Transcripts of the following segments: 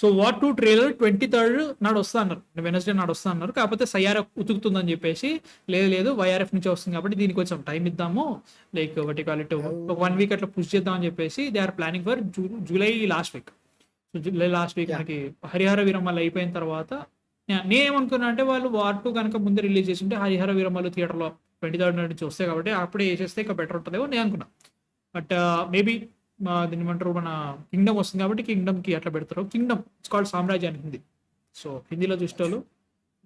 So war 2 trailer 23rd నాడు వస్తా అన్నారు, వెనస్డే నాడు వస్తా అన్నారు. కాకపోతే సయ్యార ఉతుకుతుందని చెప్పేసి లేదు లేదు వైఆర్ఎఫ్ నుంచి వస్తుంది కాబట్టి దీనికి కొంచెం టైం ఇద్దాము, like what you call it, ఒక 1 వీక్ అట్లా పుష్ చేద్దాం అని చెప్పేసి they are planning for July last week. So July last week యా మనకి హరిహర వీరమల్లు అయిపోయిన తర్వాత నేనేమనుకున్నా అంటే వాళ్ళు వార్ 2 కనుక ముందే రిలీజ్ చేసి ఉంటే హరిహర వీరమల్లు థియేటర్లో 23rd నుంచి వస్తాయి కాబట్టి అప్పుడే వేసేస్తే ఇంకా బెటర్ ఉంటుందేమో నేను అనుకున్నా. బట్ మేబీ దీని ఏమంటారు, మన కింగ్డమ్ వస్తుంది కాబట్టి కింగ్డమ్ కి అట్లా పెడతారు. కింగ్డమ్ ఇట్స్ కాల్డ్ సామ్రాజ్యం అని హిందీ. సో హిందీలో చూసేటోళ్ళు,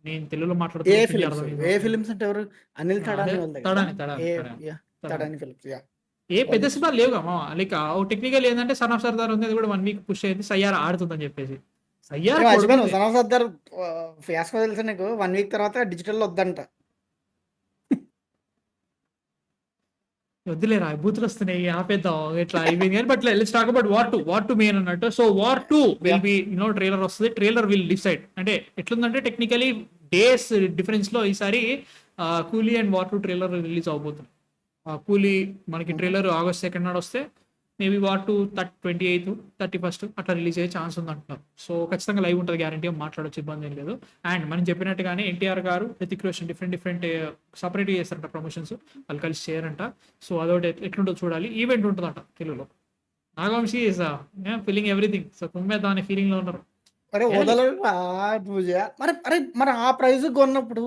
నేను తెలుగులో ఏ మాట్లాడుతున్నా హిందీ ఫిలిమ్స్ అర్థమైంది ఏ కాబట్టి ఫిలిమ్స్ అంటే ఎవరు? అనిల్ అదే తడాని వాళ్ళదే కదా. తడాని తడాని ఏ తడాని యా తడాని తడాని ఫిలిమ్స్ యా ఏ పెద్ద వాళ్ళు సినిమాలు లేవుగా మా లైక్ టెక్నికల్ ఏంటంటే సన్ ఆఫ్ సర్దార్ ఉంది, అది కూడా 1 వీక్ పుష్ అయింది సయ్యార ఆడుతుందని చెప్పేసి. సయ్యార మర్చిపోయాను. కొడుతుంది. సన్ ఆఫ్ సర్దార్ ఫియాస్కో తెలుసా నీకు? 1 వీక్ తర్వాత డిజిటల్ వద్దంట. వద్దులేరా బూతులు వస్తున్నాయి ఆపేద్దాం ఇట్లా అయిపోయింది కానీ. But let's talk about war 2 main అన్నట్టు. So war 2 yeah will be trailer వస్తుంది. ట్రైలర్ విల్ డిసైడ్ అంటే ఎట్లుందంటే టెక్నికలీ డేస్ డిఫరెన్స్ లో ఈసారి కూలీ అండ్ వార్ 2 ట్రైలర్ రిలీజ్ అవబోతుంది. కూలీ మనకి ట్రైలర్ ఆగస్ట్ 2 నాడు వస్తే మేబీ వార్ 2 28th 31st అట్లా రిలీజ్ అయ్యే ఛాన్స్ ఉంది అంటున్నారు. సో ఖచ్చితంగా లైవ్ ఉంటుంది, గ్యారంటీ మాట్లాడొచ్చు, ఇబ్బంది ఏం లేదు. అండ్ మనం చెప్పినట్టుగానే ఎన్టీఆర్ గారు హృతిక్ రోషన్ డిఫరెంట్ సపరేట్ చేస్తారంట ప్రమోషన్స్, వాళ్ళు కలిసి చేయరంట. సో అదొకటి ఎట్లుంటుందో చూడాలి. ఈవెంట్ ఉంటుందంట తెలుగులో. Nagavamsi is feeling everything. So కుమ్మేద్దాం అనే ఫీలింగ్ లో ఉన్నారు. అరే చేయాలి. వదలరా పూజ. మరి ఆ ప్రైజ్ కొన్నప్పుడు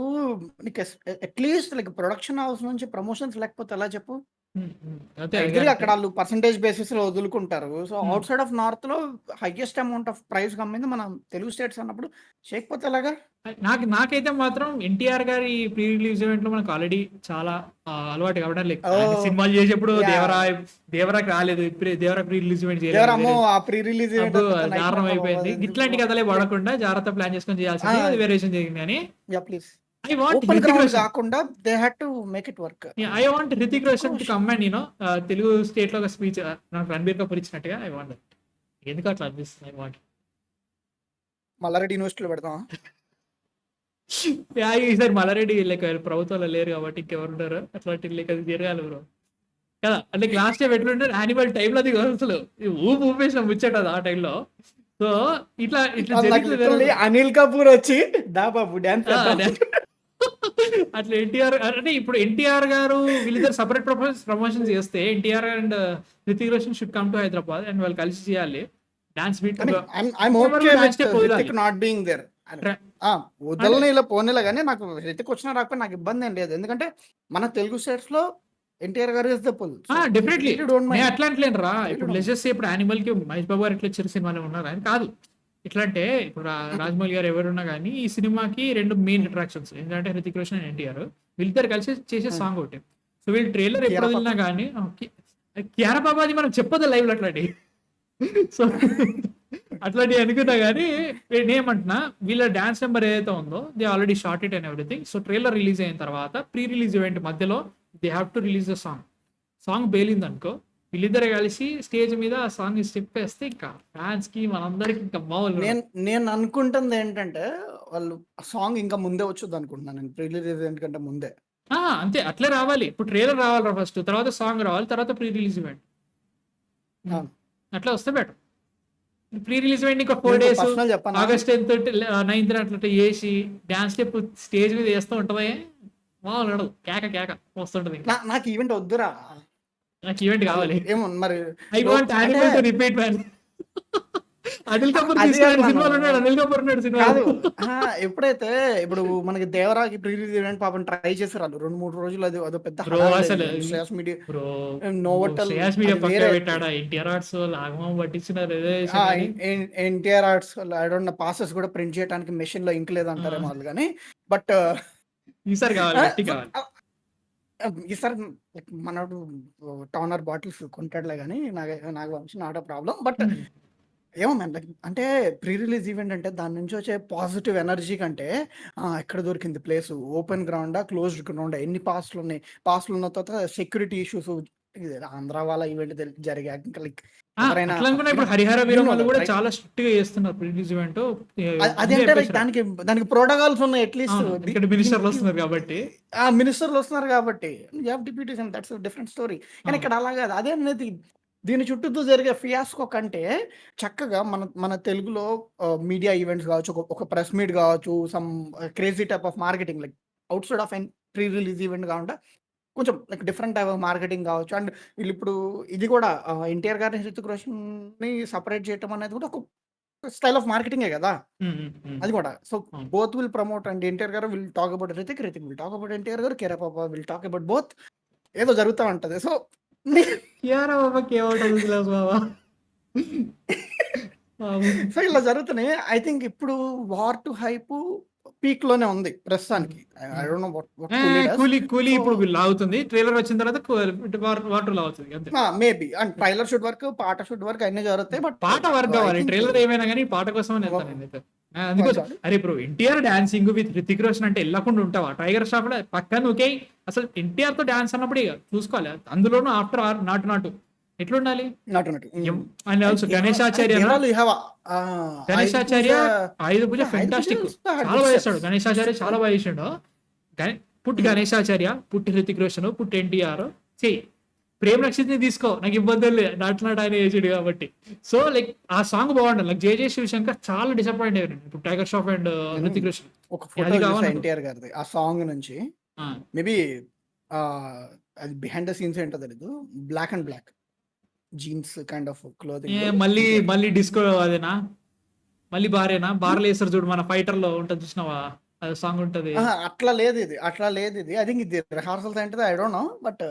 నీకు అట్లీస్ట్ లైక్ ప్రొడక్షన్ హౌస్ నుంచి ప్రమోషన్స్ లేకపోతే ఎలా చెప్పు? అదే ఎగ్రీ కరెక్ట్. అక్కడ వాళ్ళు పర్సెంటేజ్ బేసిస్ లో వదులుకుంటారు. So outside of north లో హైయెస్ట్ అమౌంట్ ఆఫ్ ప్రైస్ కమ్మింది మనం తెలుగు స్టేట్స్ అన్నప్పుడు చేయకపోతే ఎలాగా? నాకైతే మాత్రం ఎన్టీఆర్ గారి ప్రీ రిలీజ్ ఈవెంట్ లో మనకు ఆల్రెడీ చాలా అలవాటు కాబట్టి లైక్ ఓ ఆయన సినిమాలు చేసేప్పుడు యా దేవరాకి రాలేదు, దేవరా ప్రీ రిలీజ్ ఈవెంట్ చేయలేదు, దేవరమ్మో వేరే ఆ ప్రీ రిలీజ్ ఈవెంట్ అప్పుడు పెద్ద నైట్ దారుణం మేర్ బాబు. అయిపోయింది. అది ఎందుకు ఇట్లాంటి కథలే పడకుండా జాగ్రత్త ప్లాన్ చేసుకొని చేయాల్సింది, అది వేరియేషన్ జరిగింది. అని yeah please I want open Hrithik ground Roshan, కాకుండా they had to make it work. I want Hrithik Roshan to crush come and Telugu state లో ఒక స్పీచ్ నాకు రణబీర్ కపూర్ ఇచ్చినట్టుగా ఐ వాంట్. ఎందుకు అట్లా అనిపిస్తుంది? ఐ వాంట్ మల్లారెడ్డి యూనివర్సిటీలో పెడతాం. ఈసారి మల్లారెడ్డి లైక్ ప్రభుత్వంలో లేరు కాబట్టి ఇంకెవరుంటారు అట్లాంటి లైక్ అది జరగాలి బ్రో కదా. అంటే లాస్ట్ టైం ఎట్లుంటారు యానిమల్ టైంలో అది అసలు ఊపేసిన ముచ్చట ఆ టైంలో. సో ఇట్లా ఇట్లా నాకు జరిగితే లిటరల్లీ అనిల్ కపూర్ వచ్చి దా బాబు డాన్స్ చేద్దాం. అట్లా ఎన్టీఆర్ అంటే ఇప్పుడు ఎన్టీఆర్ గారు వీళ్ళిద్దరు సపరేట్ ప్రమోషన్స్ చేస్తే NTR and Hrithik Roshan should come to Hyderabad and వాళ్ళు కలిసి చేయాలి dance beat. I'm okay dance with step వదలాలి. Hrithik not being there. అంటే వదలని ఇలా పోనీలా కానీ నాకు హృతిక్ వచ్చినా రాకపోతే నాకు ఇబ్బంది ఏం లేదు. ఎందుకంటే మన తెలుగు స్టేట్స్ లో NTR garu is the pull. Definitely don't నేను మైండ్ అట్లా అంటలేను రా. ఇప్పుడు లెజెస్ ఇప్పుడు యానిమల్ కి మహేష్ బాబు గారు ఎట్లా వచ్చారు సినిమాలో ఉన్నారు అని కాదు. ఎట్లా అంటే ఇప్పుడు రాజమౌళి గారు ఎవరున్నా కానీ ఈ సినిమాకి 2 మెయిన్ అట్రాక్షన్స్ ఏంటంటే హృతిక్ రోషన్ అండ్ ఎన్టీఆర్ వీళ్ళిద్దరు కలిసి చేసే సాంగ్ ఒకటి. సో వీళ్ళు ట్రైలర్ ఎప్పుడు వదిలినా కానీ కియారా బాబాది మనం చెప్పదు లైవ్ లో అట్లాంటి. సో అట్లాంటివి అనుకున్నా కానీ నేనేమంటున్నా వీళ్ళ డాన్స్ నెంబర్ ఏదైతే ఉందో they already shot it and everything. So trailer release అయిన తర్వాత ప్రీ రిలీజ్ ఈవెంట్ మధ్యలో they have to release the song బేలింది అనుకో, వీళ్ళిద్దరు కలిసి స్టేజ్ మీద ఆ సాంగ్ స్టెప్ వేస్తే ఇంకా ఫ్యాన్స్ కి మనందరికి ఇంకా మామూలు. నేను అనుకుంటుంది ఏంటంటే వాళ్ళు సాంగ్ ఇంకా ముందే వచ్చుద్ది అనుకుంటున్నాను నేను, ప్రీ రిలీజ్ కంటే ముందే. అంతే అట్లే రావాలి. ఇప్పుడు ట్రైలర్ రావాలి ఫస్ట్, తర్వాత సాంగ్ రావాలి, తర్వాత ప్రీ రిలీజ్ ఈవెంట్. అట్లా వస్తే బెటర్. ప్రీ రిలీజ్ ఈవెంట్ ఇంకా 4 days పర్సనల్ చెప్పాను. ఆగస్ట్ 10th 9th అట్లా చేసి డాన్స్ స్టెప్ స్టేజ్ మీద వేస్తూ ఉంటది మామూలు కేక కేక వస్తుంటది. నాకు ఈవెంట్ వద్దురా, నాకు ఈవెంట్ కావాలి. ఏమో మరి I want animal to repeat man. Anil Kapoor సినిమాలో ఉన్నాడు, అనిల్ కపూర్ ఉన్నాడు సినిమా. కాదు ఎప్పుడైతే ఇప్పుడు మనకి దేవరాకి ప్రీ రిలీజ్ ఈవెంట్ పాపం ట్రై చేశారు వాళ్ళు 2-3 రోజులు. అది అదో పెద్ద అసలు media bro Novotel Shreyas Media పక్క పెట్టాడా ఎన్టీఆర్ ఆర్ట్స్ లాగమం పట్టించినారు. NTR Arts I don't know passes కూడా ప్రింట్ చేయడానికి మెషిన్ లో ఇంక్ లేదంటారేమో వాళ్ళు కానీ. బట్ ఈసారి కావాలి కావాలి ఈసారి మనడు టౌనర్ బాటిల్స్ కొంటాడులే కానీ నాకు Vamshi not a problem. But ఏమో మ్యాన్ లైక్ అంటే ప్రీ రిలీజ్ ఈవెంట్ అంటే దాని నుంచి వచ్చే పాజిటివ్ ఎనర్జీ కంటే ఎక్కడ దొరికింది ప్లేస్, ఓపెన్ గ్రౌండా క్లోజ్డ్ గ్రౌండా, ఎన్ని పాస్లు ఉన్నాయి, పాస్లు ఉన్న తర్వాత సెక్యూరిటీ ఇష్యూస్, ఆంధ్ర వాళ్ళ ఈవెంట్ జరిగా ఇంకా లైక్ ఎవరైనా ఇప్పుడు హరిహర వీరమల్లు కూడా చాలా స్ట్రిక్ట్ గా చేస్తున్నారు ప్రీ రిలీజ్ ఈవెంట్. అదేంటే లైక్ దానికి ప్రోటోకాల్స్ ఉన్నాయి అట్లీస్ట్. మినిస్టర్లు వస్తున్నారు కాబట్టి మినిస్టర్లు వస్తున్నారు కాబట్టి you have deputation, that's different story. కానీ ఇక్కడ అలా కాదు. అదే అనేది దీని చుట్టూతో జరిగే ఫియాస్కో కంటే చక్కగా మన మన తెలుగులో మీడియా ఈవెంట్స్ కావచ్చు, ఒక ప్రెస్ మీట్ కావచ్చు, some crazy type of marketing like outside of an pre release event కాకుండా కొంచెం like different type of marketing కావచ్చు. అండ్ వీళ్ళిప్పుడు ఇది కూడా ఎన్టీఆర్ గారిని, హృతిక్ రోషన్‌ని సెపరేట్ చేయటం అనేది కూడా ఒక స్టైల్ ఆఫ్ మార్కెటింగే కదా! అది కూడా. సో అవును. Both will promote and NTR garu will talk about Hrithik, Hrithik will talk about NTR garu, కేఆర్ పాప విల్ టాక్ అబౌట్ బోత్. ఏదో జరుగుతా ఉంటది. సో యారా బాబాకి ఏమంటది తెలుసు బాబా. సో ఇలా జరుగుతున్నాయి. ఐ థింక్ ఇప్పుడు వార్ టు హైప్ పీక్‌లోనే ఉంది ప్రస్తుతానికి. ఐ డోంట్ నో వాట్ కూలీ డస్. కూలీ సో ఇప్పుడు లాగుతుంది. ట్రైలర్ వచ్చిన తర్వాత వాటర్ లాగుతుంది అంతే. Maybe and trailer shoot work, పాట షూట్ వర్క్ అన్నీ జరుగుతాయి. బట్ పాట వర్క్ ఐ కావాలి. థింక్ ట్రైలర్ ఏమైనా కానీ పాట కోసమే వెళ్తాను నేనైతే. అందుకోసం సారీ. అరే ఇప్పుడు ఎన్టీఆర్ డాన్సింగ్ విత్ హృతిక్ రోషన్ అంటే వెళ్ళకుండా ఉంటావా? టైగర్ ష్రాఫ్ కూడా పక్కన ఓకే. అసలు ఎన్టీఆర్ తో డాన్స్ అన్నప్పుడు ఇక చూసుకోవాలి. అందులోనూ ఆఫ్టర్ నాటు ఎట్లుండాలి? Not not. And also Ganesh Acharya దేవాలు you have Ganesh Acharya Ayudha Puja Ayudha Puja fantastic. is the చాలా బాగా hardest చేస్తాడు steps. గణేశాచార్య, చాలా బాగా చేసాడు. పుట్టి గణేశాచార్య, పుట్టి హృతిక్ రోషన్, పుట్టి ఎన్టీఆర్ చెయ్యి. ప్రేమ్ రక్షిత్ని తీసుకో, నాకు ఇబ్బంది లేదు, నాటు ఆయన చేసాడు కాబట్టి. సో లైక్ ఆ సాంగ్ బాగుంటుంది. లైక్ జే శివశంకర్ చాలా డిసప్పాయింట్ అయ్యారు ఇప్పుడు టైగర్ ష్రాఫ్ అండ్ హృతిక్ రోషన్. ఒక ఫోటో అది చూసా కావాలి నాకు. ఎన్టీఆర్ గారిది ఆ సాంగ్ నుంచి. ఆ, మేబీ అది బిహైండ్ ద సీన్స్ ఏంటో తెలీదు. Black and black jeans kind of clothing మళ్ళీ డిస్కో అదేనా? మళ్ళీ బారేనా? బార్లు వేస్తారు చూడు, మన ఫైటర్ లో ఉంటది చూసినావా? అది సాంగ్ ఉంటది. అట్లా లేదు ఇది. ఐ థింక్ ఇది రిహార్సల్స్ ఏంటది I don't know. But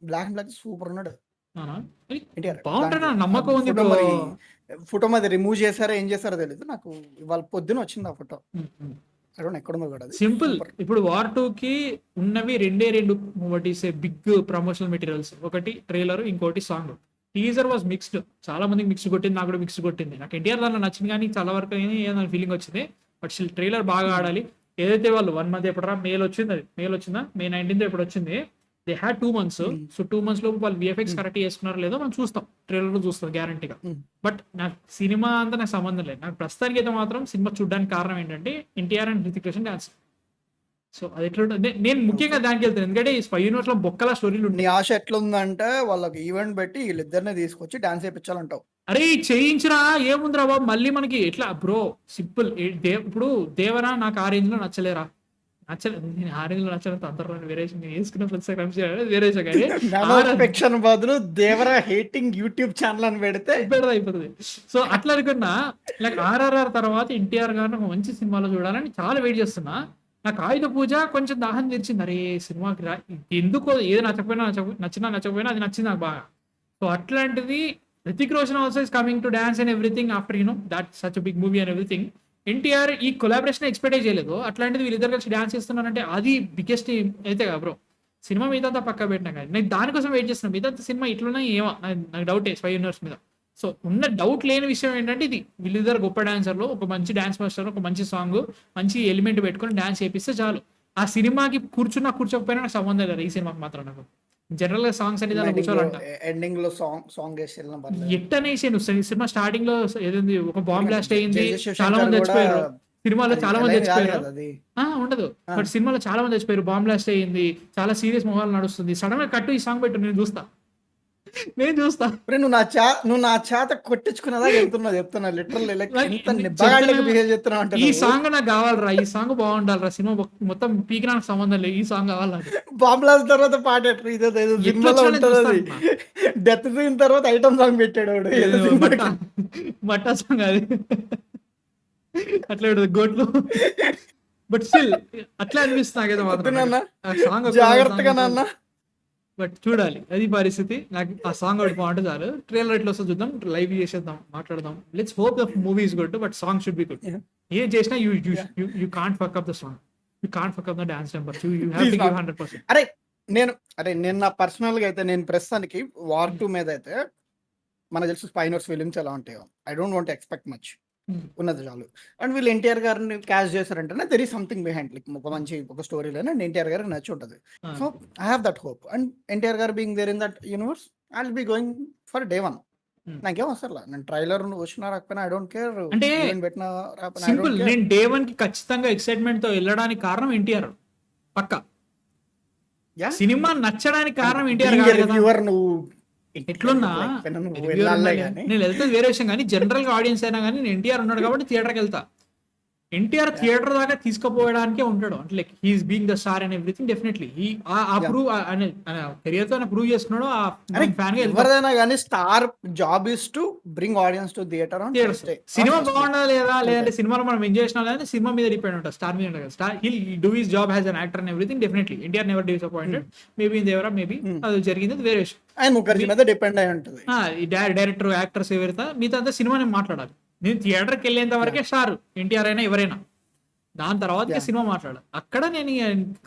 black and black super ఉన్నాడు అవునా? మరి ఎన్టీఆర్. బాగుంటాడు, నాకు నమ్మకం ఉంది ఫోటో బ్రో. మరి ఫోటో మరి రిమూవ్ చేశారో ఏం చేశారో తెలియదు నాకు. ఇవాళ పొద్దున వచ్చింది ఆ ఫోటో. ఐ డోంట్ ఎక్కడ ఉందో కూడా అది. సింపుల్. సూపర్. ఇప్పుడు వార్ 2 కి ఉన్నవి రెండు what is big promotional materials. ఒకటి ట్రైలర్, ఇంకోటి సాంగ్. Teaser was mixed. చాలా మందికి మిక్స్డ్ కొట్టింది, నాకు కూడా మిక్స్డ్ కొట్టింది. నాకు ఎన్టీఆర్ దాంట్లో నచ్చింది కానీ చాలా వరకు ఏదో ఫీలింగ్ వచ్చింది. బట్ స్టిల్ ట్రైలర్ బాగా ఆడాలి. ఏదైతే వాళ్ళు 1 మంత్ ఎప్పుడరా మేల్ వచ్చింది, అది మేల్ వచ్చిందా, May 19th ఎప్పుడు వచ్చింది. They had 2 months. So 2 months లోపు వాళ్ళు విఎఫ్ఎక్స్ కరెక్ట్ చేసుకున్నారో లేదో మనం చూస్తాం, ట్రైలర్ లో చూస్తాం గ్యారంటీగా. బట్ నాకు సినిమా అంతా నాకు సంబంధం లేదు. నాకు ప్రస్తుతానికి అయితే మాత్రం సినిమా చూడడానికి కారణం ఏంటంటే NTR and Hrithik Roshan dance. So అది ఎట్లా ఉంటుంది, నేను ముఖ్యంగా దానికి వెళ్తాను. ఎందుకంటే ఈ స్పై యూనివర్స్ లో బొక్కల స్టోరీలు నీ ఉంటాయి. ఆశ ఎట్లుందంటే వాళ్ళకి ఈవెంట్ పెట్టి వీళ్ళిద్దరిని తీసుకొచ్చి డాన్స్ చేయించాలంటావు. అరే చేయించరా, ఏముందిరా బాబు, మళ్ళీ మనకి ఎట్లా బ్రో? సింపుల్. ఇప్పుడు దేవరా నాకు ఆ రేంజ్ లో నచ్చలేరా? నచ్చలేదు. నేను ఆ రేంజ్ లో నచ్చలేదు. అందరూ వేరే నేను వేసుకున్న వేరే కానీ మ్యానుఫాక్చర్ బదులు దేవరా హేటింగ్ యూట్యూబ్ ఛానల్ అని పెడితే బెటర్ అయిపోతుంది. సో అట్లా అనుకున్నా. లైక్ RRR తర్వాత ఎన్టీఆర్ గారిని ఒక మంచి సినిమాలో చూడాలని చాలా వెయిట్ చేస్తున్నా. నాకు ఆయుధ పూజ కొంచెం దాహం తెరిచింది. అరే సినిమాకి ఎందుకో ఏది నచ్చకపోయినా అది నచ్చింది నాకు బాగా. సో అట్లాంటిది Hrithik Roshan also is coming to dance and everything after that such big movie and everything. NTR ఈ కొలాబరేషన్ ఎక్స్పెక్ట్ చేయలేదు. అట్లాంటిది వీళ్ళిద్దరు కలిసి డాన్స్ చేస్తున్నారంటే అది బిగ్గెస్ట్ అయితే కదా బ్రో. సినిమా మీద పక్క పెట్టినా కానీ నేను దానికోసం వెయిట్ చేస్తున్నాను. మీద సినిమా ఇట్లున్నా ఏమో నాకు డౌటే స్పై యూనివర్స్ మీద. సో ఉన్న డౌట్ లేని విషయం ఏంటంటే ఇది వీళ్ళిద్దరు గొప్ప డాన్సర్లు, ఒక మంచి డాన్స్ మాస్టర్, ఒక మంచి సాంగ్, మంచి ఎలిమెంట్ పెట్టుకొని డాన్స్ చేపిస్తే చాలు. ఆ సినిమాకి కూర్చోకపోయినా నాకు సంబంధం లేదు. ఈ సినిమాకి మాత్రం నాకు జనరల్ గా సాంగ్స్ అనేది దాని కూర్చోవాలంట. ఎండింగ్ లో సాంగ్ వేసి ఎట్టనేసి సినిమా స్టార్టింగ్ లో ఏదైంది, ఒక బాంబ్ బ్లాస్ట్ అయ్యింది, జయ శివశంకర్ చాలా మంది కూడా చచ్చిపోయారు. సినిమాలో చాలా మంది అది కాదు చచ్చిపోయారు. కదా అది. ఉండదు. బట్ సినిమాలో చాలా మంది చచ్చిపోయారు, బాంబ్ బ్లాస్ట్ అయ్యింది, చాలా సీరియస్ మొహాలు నడుస్తుంది. సడన్ గా కట్టు ఈ సాంగ్ పెట్టు, నేను చూస్తా. ఒరేయ్, నువ్వు నా చేత కొట్టించుకున్నదా చెప్తున్నా లిటరల్ బిహేవ్ చేస్తున్నావు అంటే ఈ సాంగ్ నాకు కావాలరా, ఈ సాంగ్ బాగుండాలిరా. సినిమా మొత్తం పీకి నాకు సంబంధం లేదు, ఈ సాంగ్ కావాలి నాకు. బాంబ్లాస్ తర్వాత పాట ఇదేదో సినిమాలో ఉంటుంది అది. డెత్ సీన్ తర్వాత ఐటమ్ సాంగ్ పెట్టాడు వాడు. ఏదో సినిమాకి. మట్టా సాంగ్ అది అట్లా గోట్లు. బట్ స్టిల్ అట్లా అనిపిస్తుంది నాకేదో మాత్రం. నాన్న, ఆ సాంగ్ జాగ్రత్తగా నాన్న. బట్ చూడాలి, అది పరిస్థితి. నాకు ఆ సాంగ్ ఒకటి బాగుంటే చాలు. ట్రైలర్ ఎట్లా వస్తుంది చూద్దాం, లైవ్ చేసేద్దాం, మాట్లాడదాం. Let's hope the movie is good, but song should be good. ఏం చేసినా you can't fuck up the song, you can't fuck up the dance numbers, you have to give 100%. నేను నా పర్సనల్ గా అయితే నేను ప్రస్తుతానికి వార్ 2 మీద అయితే మనకు తెలుసు స్పైనర్స్ ఫిలిమ్స్ ఎలా ఉంటాయో. I don't want expect much. ఉన్నది చాలు. అండ్ వీళ్ళు ఎన్టీఆర్ గారిని క్యాష్ చేశారంటే there is something behind. Like ఒక మంచి ఒక స్టోరీ లైన్ అండ్ ఎన్టీఆర్ గారికి నచ్చి ఉంటుంది. So I have that hope. And NTR garu being there in that universe, I will be going for day 1. నాకేం వస్తలే, నేను ట్రైలర్ వచ్చినా రాకపోయినా ఐ డోంట్ కేర్. అంటే పెట్టినా సింపుల్, నేను డే 1 కి ఖచ్చితంగా ఎక్సైట్మెంట్ తో వెళ్ళడానికి కారణం ఎన్టీఆర్. పక్క సినిమా నచ్చడానికి కారణం ఎన్టీఆర్. రివ్యూవర్ నువ్వు ఎట్లున్నా లేకపోయినా నువ్వు రివ్యూవర్ వెళ్ళాలే ఉండాలి కానీ నేను వెళ్తే వేరే విషయం కానీ జనరల్ గా ఆడియన్స్ అయినా కానీ నేను ఎన్టీఆర్ ఉన్నాడు కాబట్టి థియేటర్కి వెళ్తా. ఎన్టీఆర్ థియేటర్ దాకా తీసుకుపోవడానికే ఉంటాడు అంటే like he's being the star and everything definitely ఆ ప్రూవ్ కెరియర్ తో ప్రూవ్ చేసుకున్నాడు ఆ ఫ్యాన్ గా వెళ్తాడు. ఎవరిదైనా కానీ star job is to bring audience to theatre on Theatres. సినిమా బాగుండా లేదా లేదంటే సినిమాలో మనం ఎంజాయ్ చేసినా లేదా సినిమా మీద డిపెండ్ ఉంటుంది స్టార్ మీద ఉంటుంది. Star hill do his job has an actor and everything definitely NTR never disappointed maybe in Devara maybe అది జరిగింది అది వేరే విషయం. ఆయన ముఖర్జీ మీద డిపెండ్ అయి ఉంటుంది. ఈ డైరెక్టర్ యాక్టర్స్ ఎవరైతే మిగతా అంతా సినిమాని మాట్లాడాలి. నేను థియేటర్కి వెళ్ళేంత వరకే స్టార్ ఎన్టీఆర్ అయినా ఎవరైనా దాని తర్వాత సినిమా మాట్లాడాలి. అక్కడ నేను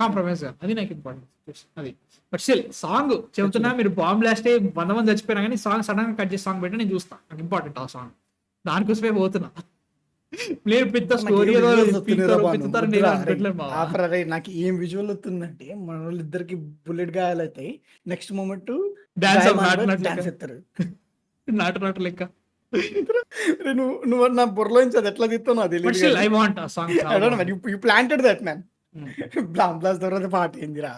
కాంప్రమైజ్ అది నాకు ఇంపార్టెంట్ అది. బట్ స్టిల్ సాంగ్ చెబుతున్నా మీరు బాంబ్ బ్లాస్ట్ 100 మంది చచ్చిపోయినా కానీ సాంగ్ సడన్ గా కట్ చేసి సాంగ్ పెట్టి నేను చూస్తాను. నాకు ఇంపార్టెంట్ ఆ సాంగ్ దానికోసమే పోతున్నా. నేను పెద్ద స్టోరీ నాకు ఏం విజువల్ వస్తుందంటే మన వాళ్ళిద్దరికి బుల్లెట్ గాయాలైతాయి నెక్స్ట్ మూమెంట్ డాన్స్ ఎత్తారు. నాటు లెక్క నువ్వు నా బుర్రలో నుంచి అది ఎట్లా తీస్తావు నాకు తెలియదు. ఐ వాంట్ ఆ song you planted that man. Blast తర్వాత పాట ఏందిరా